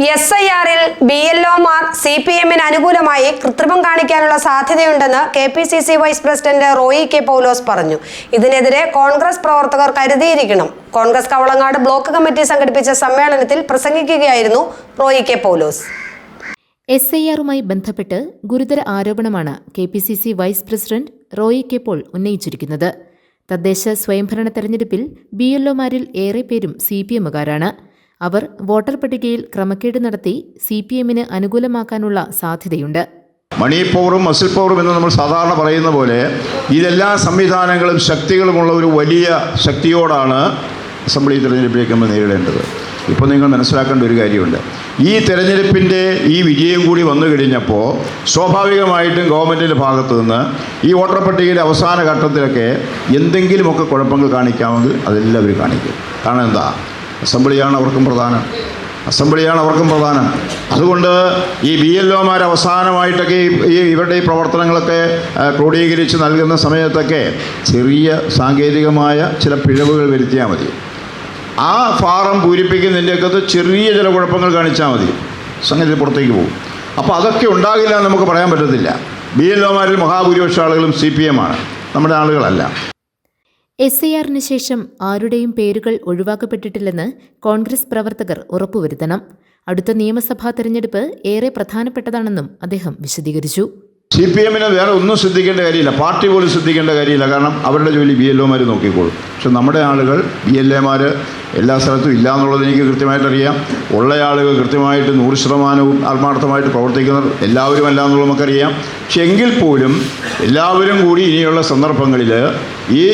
SIR-ൽ BLOമാർ CPM-ന് അനുകൂലമായി കൃത്രിമം കാണിക്കാനുള്ള സാധ്യതയുണ്ടെന്ന് KPCC vice president Roy K Paulose പറഞ്ഞു. ഇതിനെതിരെ കോൺഗ്രസ് പ്രവർത്തകർ കരുതിയിരിക്കണം. കോൺഗ്രസ് കവളങ്ങാട് ബ്ലോക്ക് കമ്മിറ്റി സംഘടിപ്പിച്ച സമ്മേളനത്തിൽ പ്രസംഗിക്കുകയായിരുന്നു റോയി കെ പൗലോസ്. SIR-മായി ബന്ധപ്പെട്ട് ഗുരുതര ആരോപണമാണ് KPCC vice president Roy K Paul ഉന്നയിച്ചിരിക്കുന്നത്. തദ്ദേശ സ്വയംഭരണ തെരഞ്ഞെടുപ്പിൽ BLOമാരിൽ ഏറെ പേരും CPM-കാരാണ്. അവർ വോട്ടർ പട്ടികയിൽ ക്രമക്കേട് നടത്തി CPM-ന് അനുകൂലമാക്കാനുള്ള സാധ്യതയുണ്ട്. മണി പവറും മസിൽ പവറും എന്ന് നമ്മൾ സാധാരണ പറയുന്ന പോലെ ഇതെല്ലാ സംവിധാനങ്ങളും ശക്തികളുമുള്ള ഒരു വലിയ ശക്തിയോടാണ് അസംബ്ലി തെരഞ്ഞെടുപ്പിലേക്ക് നമ്മൾ നേരിടേണ്ടത്. ഇപ്പോൾ നിങ്ങൾ മനസ്സിലാക്കേണ്ട ഒരു കാര്യമുണ്ട്. ഈ തെരഞ്ഞെടുപ്പിൻ്റെ ഈ വിജയം കൂടി വന്നു കഴിഞ്ഞപ്പോൾ സ്വാഭാവികമായിട്ടും ഗവൺമെൻറ്റിൻ്റെ ഭാഗത്തു നിന്ന് ഈ വോട്ടർ പട്ടികയുടെ അവസാന ഘട്ടത്തിലൊക്കെ എന്തെങ്കിലുമൊക്കെ കുഴപ്പങ്ങൾ കാണിക്കാമെങ്കിൽ അതെല്ലാം അവർ കാണിക്കും. കാരണം എന്താ, അസംബ്ലിയാണ് അവർക്കും പ്രധാനം. അതുകൊണ്ട് ഈ BLOമാർ അവസാനമായിട്ടൊക്കെ ഇവരുടെ ഈ പ്രവർത്തനങ്ങളൊക്കെ ക്രോഡീകരിച്ച് നൽകുന്ന സമയത്തൊക്കെ ചെറിയ സാങ്കേതികമായ ചില പിഴവുകൾ വരുത്തിയാൽ മതി. ആ ഫാറം പൂരിപ്പിക്കുന്നതിൻ്റെയൊക്കെ ചെറിയ ചില കുഴപ്പങ്ങൾ കാണിച്ചാൽ മതി, സംഗതി പുറത്തേക്ക് പോകും. അപ്പോൾ അതൊക്കെ ഉണ്ടാകില്ല എന്ന് നമുക്ക് പറയാൻ പറ്റത്തില്ല. BLOമാരിൽ മഹാഭൂരിപക്ഷ ആളുകളും CPM-ആണ്, നമ്മുടെ ആളുകളല്ല. SIR-ന് ശേഷം ആരുടെയും പേരുകൾ ഒഴിവാക്കപ്പെട്ടിട്ടില്ലെന്ന് കോൺഗ്രസ് പ്രവർത്തകർ ഉറപ്പുവരുത്തണം. അടുത്ത നിയമസഭാ തെരഞ്ഞെടുപ്പ് ഏറെ പ്രധാനപ്പെട്ടതാണെന്നും അദ്ദേഹം വിശദീകരിച്ചു. CPM-ന് വേറെ ഒന്നും ശ്രദ്ധിക്കേണ്ട കാര്യമില്ല, പാർട്ടി പോലും ശ്രദ്ധിക്കേണ്ട കാര്യമില്ല. കാരണം അവരുടെ ജോലി BLOമാർ നോക്കിക്കോളും. പക്ഷെ നമ്മുടെ ആളുകൾ BLOമാർ എല്ലാ സ്ഥലത്തും ഇല്ല എന്നുള്ളത് എനിക്ക് കൃത്യമായിട്ടറിയാം. ഉള്ള ആളുകൾ കൃത്യമായിട്ട് 100% ആത്മാർത്ഥമായിട്ട് പ്രവർത്തിക്കുന്നവർ എല്ലാവരും അല്ല എന്നുള്ളത് നമുക്കറിയാം. പക്ഷെ എങ്കിൽ പോലും എല്ലാവരും കൂടി ഇനിയുള്ള സന്ദർഭങ്ങളിൽ ഈ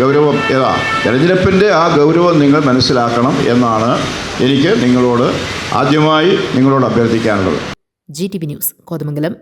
ഗൗരവം തെരഞ്ഞെടുപ്പിൻ്റെ ആ ഗൗരവം നിങ്ങൾ മനസ്സിലാക്കണം എന്നാണ് എനിക്ക് നിങ്ങളോട് ആദ്യമായി അഭ്യർത്ഥിക്കാനുള്ളത്. GTV news, Kothamangalam.